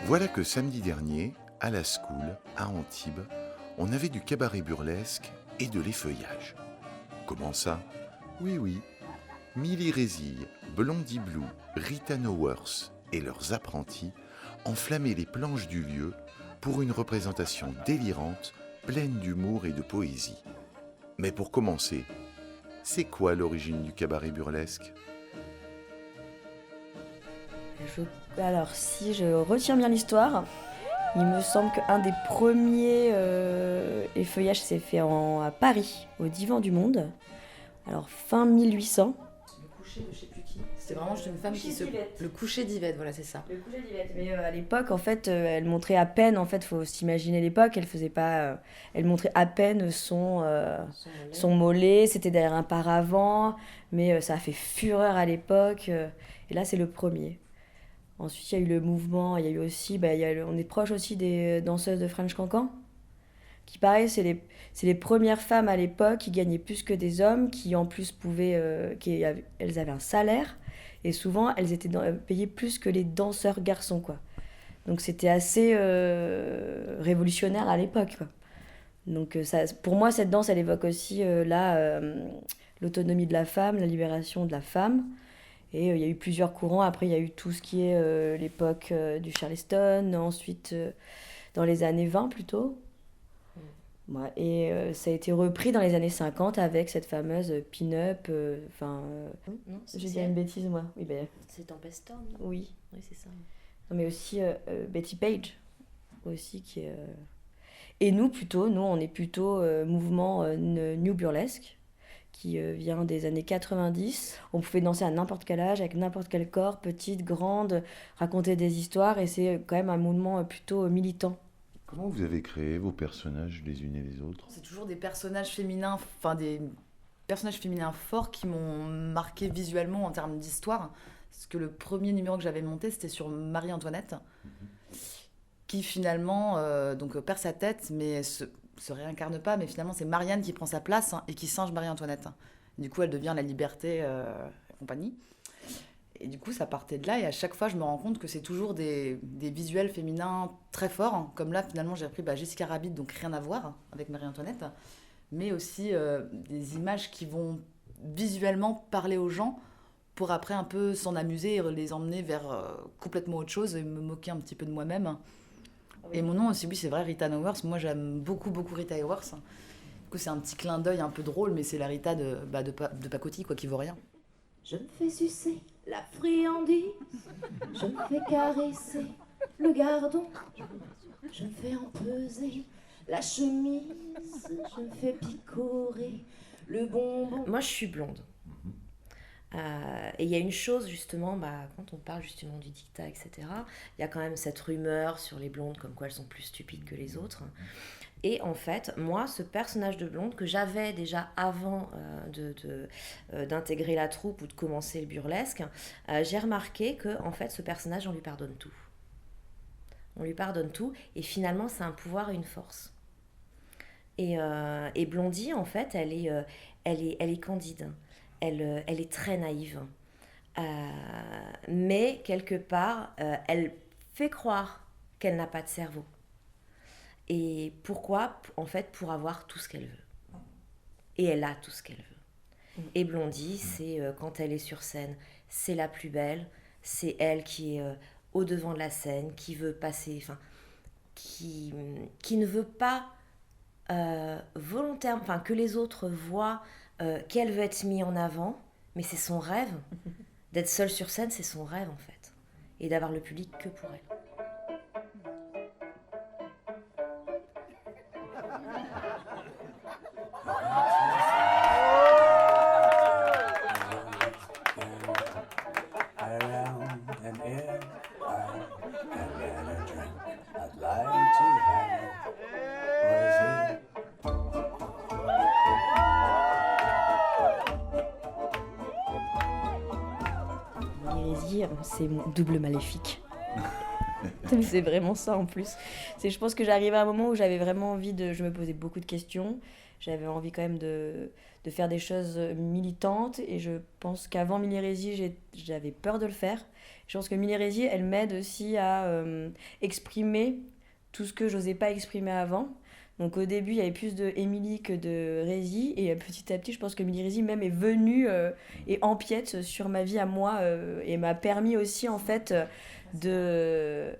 Voilà que samedi dernier, à la School, à Antibes, on avait du cabaret burlesque et de l'effeuillage. Comment ça ? Oui, Milly Résille, Blondie Blue, Rita Nowers et leurs apprentis enflammaient les planches du lieu pour une représentation délirante, pleine d'humour et de poésie. Mais pour commencer, c'est quoi l'origine du cabaret burlesque ? Alors, si je retiens bien l'histoire, il me semble qu'un des premiers effeuillages s'est fait à Paris, au Divan du Monde. Alors, fin 1800. Le coucher de je sais plus qui. C'était vraiment juste une femme qui se... d'Yvette. Le coucher d'Yvette, voilà, c'est ça. Le coucher d'Yvette. Mais à l'époque, en fait, elle montrait à peine, en fait, faut s'imaginer l'époque, elle faisait pas... elle montrait à peine son mollet, c'était derrière un paravent, mais ça a fait fureur à l'époque. Et là, c'est le premier. Ensuite, il y a eu le mouvement, il y a eu aussi, on est proche aussi des danseuses de French Cancan, qui pareil, c'est les premières femmes à l'époque qui gagnaient plus que des hommes, qui en plus elles avaient un salaire, et souvent elles étaient payées plus que les danseurs garçons, quoi. Donc c'était assez révolutionnaire à l'époque, quoi. Donc pour moi, cette danse, elle évoque aussi l'autonomie de la femme, la libération de la femme. Et il y a eu plusieurs courants. Après, il y a eu tout ce qui est l'époque du Charleston, ensuite dans les années 20 plutôt. Ouais, et ça a été repris dans les années 50 avec cette fameuse pin-up. J'ai dit une bêtise, moi. Oui, c'est Tempest Storm. Oui. Oui, c'est ça. Non, mais aussi Betty Page, aussi, qui est... Et nous, on est plutôt mouvement New Burlesque, qui vient des années 90. On pouvait danser à n'importe quel âge, avec n'importe quel corps, petite, grande, raconter des histoires, et c'est quand même un mouvement plutôt militant. Comment vous avez créé vos personnages les unes et les autres ? C'est toujours des personnages féminins, des personnages féminins forts qui m'ont marqué visuellement en termes d'histoire. Parce que le premier numéro que j'avais monté, c'était sur Marie-Antoinette, qui finalement perd sa tête, mais se réincarne pas, mais finalement c'est Marianne qui prend sa place et qui singe Marie-Antoinette. Du coup, elle devient la liberté et compagnie. Et du coup, ça partait de là, et à chaque fois, je me rends compte que c'est toujours des visuels féminins très forts. Comme là, finalement, j'ai appris Jessica Rabbit, donc rien à voir avec Marie-Antoinette, mais aussi des images qui vont visuellement parler aux gens pour après un peu s'en amuser et les emmener vers complètement autre chose et me moquer un petit peu de moi-même. Et mon nom aussi, oui, c'est vrai, Rita Nowers. Moi, j'aime beaucoup Rita Hayworth. Du coup, c'est un petit clin d'œil un peu drôle, mais c'est la Rita de pacotille, quoi, qui vaut rien. Je me fais sucer la friandise, je me fais caresser le gardon, je me fais empeser la chemise, je me fais picorer le bonbon. Moi, je suis blonde. Et il y a une chose, justement, quand on parle justement du dictat, etc., il y a quand même cette rumeur sur les blondes, comme quoi elles sont plus stupides que les autres. Et en fait, moi, ce personnage de blonde que j'avais déjà avant d'intégrer la troupe ou de commencer le burlesque, j'ai remarqué que en fait, ce personnage, on lui pardonne tout. On lui pardonne tout, et finalement, c'est un pouvoir et une force. Et Blondie, en fait, elle est candide. Elle est très naïve. Mais quelque part, elle fait croire qu'elle n'a pas de cerveau. Et pourquoi ? En fait, pour avoir tout ce qu'elle veut. Et elle a tout ce qu'elle veut. Et Blondie, c'est quand elle est sur scène, c'est la plus belle. C'est elle qui est au devant de la scène, qui veut passer, qui ne veut pas volontairement, que les autres voient qu'elle veut être mise en avant, mais c'est son rêve. D'être seule sur scène, c'est son rêve en fait. Et d'avoir le public que pour elle. C'est mon double maléfique. C'est vraiment ça en plus. Je pense que j'arrivais à un moment où j'avais vraiment envie je me posais beaucoup de questions. j'avais envie quand même de faire des choses militantes. Et je pense qu'avant Mille Hérésies, j'avais peur de le faire. Je pense que Mille Hérésies, elle m'aide aussi à exprimer tout ce que j'osais pas exprimer avant. Donc au début, il y avait plus de Émilie que de Rési. Et petit à petit, je pense que Mille Hérésies même est venue et empiète sur ma vie à moi. Et m'a permis aussi, en fait, de...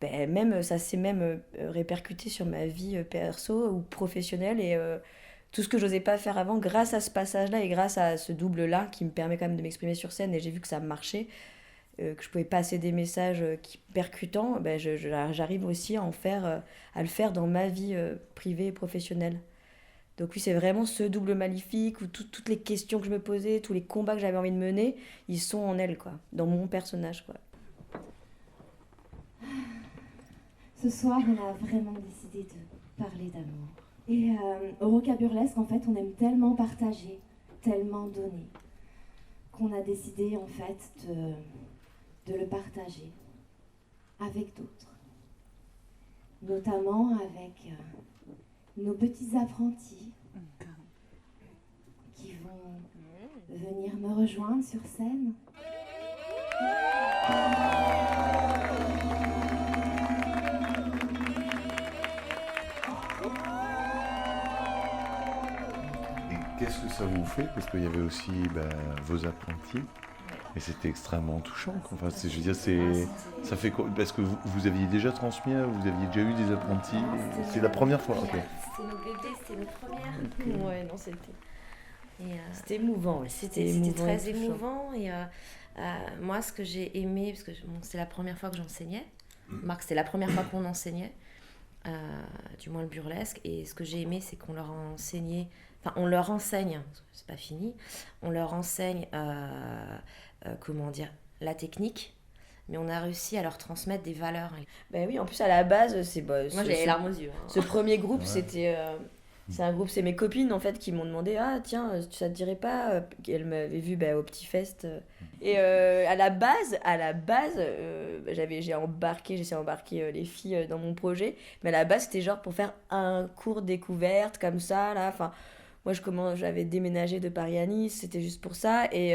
même, ça s'est même répercuté sur ma vie perso ou professionnelle. Et tout ce que j'osais pas faire avant, grâce à ce passage-là et grâce à ce double-là qui me permet quand même de m'exprimer sur scène. Et j'ai vu que ça marchait. Que je pouvais passer des messages qui percutants, j'arrive aussi à le faire dans ma vie privée et professionnelle. Donc oui, c'est vraiment ce double maléfique où toutes les questions que je me posais, tous les combats que j'avais envie de mener, ils sont en elle, quoi, dans mon personnage, quoi. Ce soir, on a vraiment décidé de parler d'amour. Et au Roca Burlesque, en fait, on aime tellement partager, tellement donner, qu'on a décidé, en fait, de le partager avec d'autres, notamment avec nos petits apprentis qui vont venir me rejoindre sur scène. Et qu'est-ce que ça vous fait? Parce qu'il y avait aussi vos apprentis. Et c'était extrêmement touchant. Enfin, je veux dire, ça fait quoi? Parce que vous aviez déjà transmis, vous aviez déjà eu des apprentis. C'est la première fois. Okay. C'était nos bébés, c'était nos premières. Ouais, non, c'était... C'était émouvant. Ouais. C'était très émouvant. Et moi, ce que j'ai aimé, parce que c'est la première fois que j'enseignais. Marc, c'était la première fois qu'on enseignait, du moins le burlesque. Et ce que j'ai aimé, c'est qu'on leur a enseigné... Enfin, on leur enseigne, c'est pas fini, on leur enseigne... comment dire, la technique, mais on a réussi à leur transmettre des valeurs. Ben oui, en plus à la base, c'est moi j'avais les larmes aux yeux. Ce premier groupe, c'était c'est un groupe, c'est mes copines en fait qui m'ont demandé tiens, ça te dirait pas qu'elles m'avaient vu au Petit Fest et à la base j'essayé d'embarquer les filles dans mon projet, mais à la base c'était genre pour faire un cours découverte comme ça là, enfin moi, j'avais déménagé de Paris à Nice, c'était juste pour ça. Et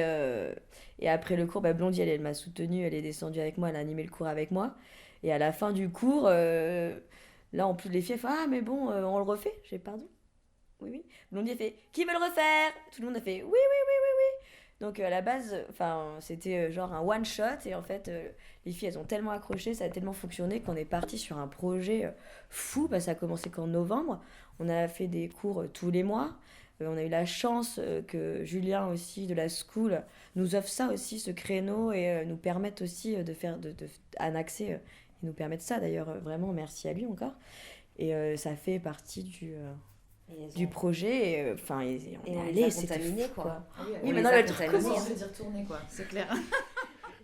après le cours, Blondie, elle m'a soutenue, elle est descendue avec moi, elle a animé le cours avec moi. Et à la fin du cours, là, en plus, les filles, elles font « Ah, mais bon, on le refait ?» J'ai dit « Pardon ?» Oui, oui. Blondie, elle fait « Qui veut le refaire ?» Tout le monde a fait « Oui, oui, oui, oui, oui. » Donc, à la base, c'était genre un one-shot. Et en fait, les filles, elles ont tellement accroché, ça a tellement fonctionné qu'on est parti sur un projet fou. Ça a commencé qu'en novembre. On a fait des cours tous les mois. On a eu la chance que Julien aussi de la School nous offre ça aussi, ce créneau, et nous permette aussi de faire un accès. Il nous permet ça d'ailleurs, vraiment merci à lui encore. Et ça fait partie du projet. Enfin, on est allé, c'était contaminé fou, quoi. Oui, maintenant le truc commence à dire tourner quoi, c'est clair.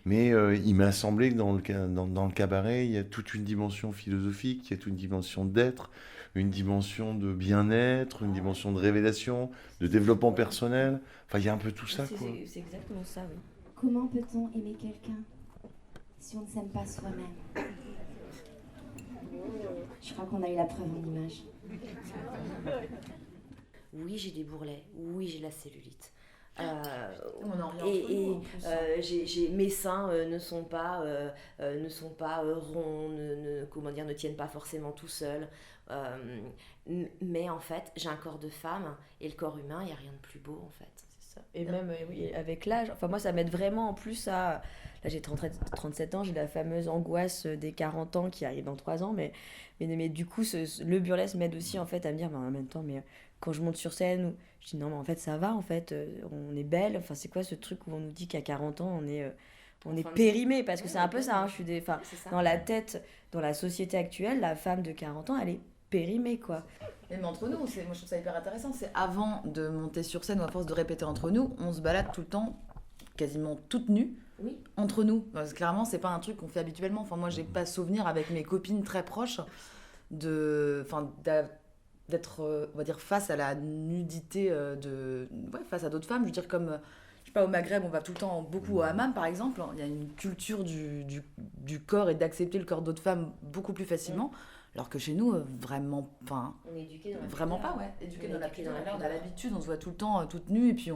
Mais il m'a semblé que dans le cabaret, il y a toute une dimension philosophique, il y a toute une dimension d'être, une dimension de bien-être, une dimension de révélation, de développement personnel. Enfin, il y a un peu tout ça, quoi. C'est exactement ça, oui. Comment peut-on aimer quelqu'un si on ne s'aime pas soi-même? Je crois qu'on a eu la preuve en image. Oui, j'ai des bourrelets. Oui, j'ai la cellulite. On en revient mes seins ne sont pas ronds, ne tiennent pas forcément tout seuls. Mais en fait, j'ai un corps de femme et le corps humain, il n'y a rien de plus beau en fait. C'est ça. Et même oui, avec l'âge, enfin moi ça m'aide vraiment en plus à... Là j'ai 37 ans, j'ai la fameuse angoisse des 40 ans qui arrive dans 3 ans, mais du coup le burlesque m'aide aussi en fait à me dire, en même temps, mais quand je monte sur scène, je dis non mais en fait ça va, en fait on est belle, enfin c'est quoi ce truc où on nous dit qu'à 40 ans on est périmé, parce que c'est un peu ça, hein, dans la tête, dans la société actuelle, la femme de 40 ans elle est périmée quoi. Mais entre nous, moi je trouve ça hyper intéressant, c'est avant de monter sur scène ou à force de répéter entre nous, on se balade tout le temps quasiment toutes nues. Oui. Entre nous, parce que clairement c'est pas un truc qu'on fait habituellement. Enfin moi j'ai pas souvenir avec mes copines très proches d'être on va dire face à la nudité face à d'autres femmes. Je veux dire comme je sais pas, au Maghreb on va tout le temps beaucoup au hammam par exemple. Il y a une culture du corps et d'accepter le corps d'autres femmes beaucoup plus facilement. Alors que chez nous, vraiment, enfin, On est éduqués dans la vraiment pudeur. pas, ouais. Éduqués On est dans la éduqués dans pudeur. la Là, on a pudeur. l'habitude, on se voit tout le temps toutes nues, et puis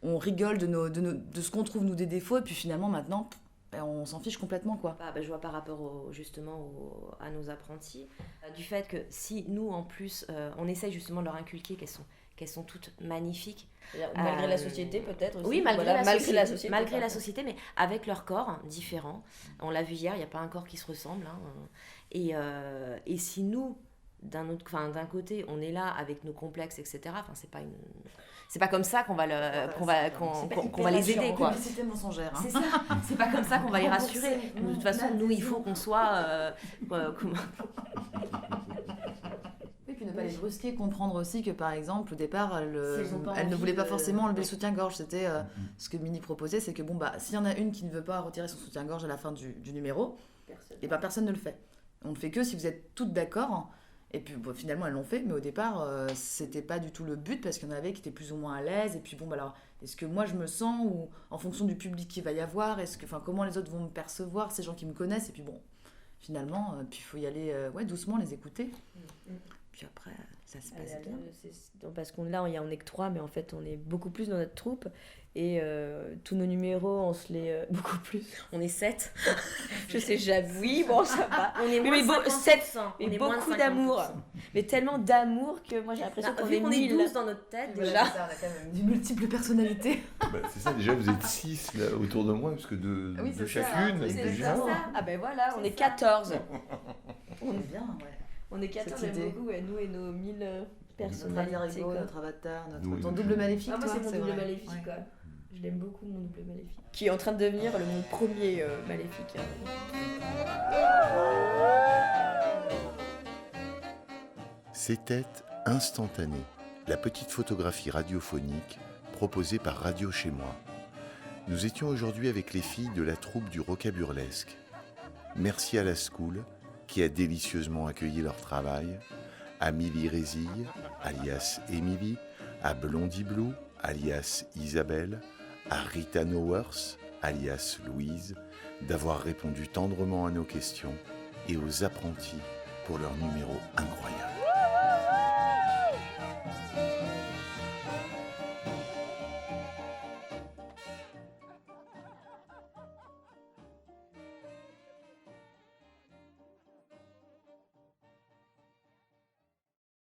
on rigole de ce qu'on trouve, nous, des défauts, et puis finalement, maintenant, on s'en fiche complètement, quoi. Je vois par rapport à nos apprentis, du fait que si nous, en plus, on essaye justement de leur inculquer qu'elles sont toutes magnifiques. Malgré la société, peut-être aussi. Oui, malgré, Voilà, la, société, la société. malgré la société, mais avec leur corps différent. On l'a vu hier, il n'y a pas un corps qui se ressemble. Hein. Et si nous, d'un côté, on est là avec nos complexes, etc., c'est pas comme ça qu'on va, qu'on va les aider, quoi. Publicité mensongère. Hein. C'est ça, c'est pas comme ça qu'on va les rassurer. De toute façon, nous, il faut qu'on soit... Et puis ne pas les brusquer, comprendre aussi que par exemple au départ elle ne envie voulait pas de- forcément enlever le soutien-gorge. C'était ce que Minnie proposait, c'est que bon bah s'il y en a une qui ne veut pas retirer son soutien-gorge à la fin du numéro, et ben personne ne le fait. On ne fait que si vous êtes toutes d'accord. Et puis bon, finalement elles l'ont fait, mais au départ c'était pas du tout le but parce qu'il y en avait qui étaient plus ou moins à l'aise. Et puis bon bah alors est-ce que moi je me sens ou en fonction du public qu'il va y avoir, comment les autres vont me percevoir, ces gens qui me connaissent. Et puis bon finalement puis il faut y aller doucement, les écouter. Puis après, ça se passe bien. Parce qu'on là, on est que 3, mais en fait, on est beaucoup plus dans notre troupe. Et tous nos numéros, on se les... beaucoup plus. On est 7. Je sais jamais. Oui, bon, ça va. On est Mais moins de 50%. 7, On mais est moins de beaucoup 50%. d'amour. Mais tellement d'amour que moi, j'ai l'impression qu'on Vu est qu'on est 1000. 12 dans notre tête, Voilà, déjà. c'est ça, on a quand même des multiples personnalités. Bah, c'est ça, déjà vous êtes 6 là, autour de moi, parce que de Oui, c'est ça, chacune, c'est de ça. géant. Ah ben voilà, on C'est est ça. 14. On est bien, ouais. On est 14, Cette j'aime idée. beaucoup, ouais, nous et nos 1000 Notre personnalités. alter ego, quoi. notre avatar, Oui, ton oui. double maléfique, Ah, moi, toi, c'est mon double vrai. maléfique, Ouais. quoi. Je l'aime beaucoup, mon double maléfique. Qui est en train de devenir mon premier maléfique. C'était Instantané, la petite photographie radiophonique proposée par Radio Chez Moi. Nous étions aujourd'hui avec les filles de la troupe du Roca Burlesque. Merci à la School, qui a délicieusement accueilli leur travail, à Milly Rézille, alias Émilie, à Blondie Blue, alias Isabelle, à Rita Nowers, alias Louise, d'avoir répondu tendrement à nos questions, et aux apprentis pour leur numéro incroyable.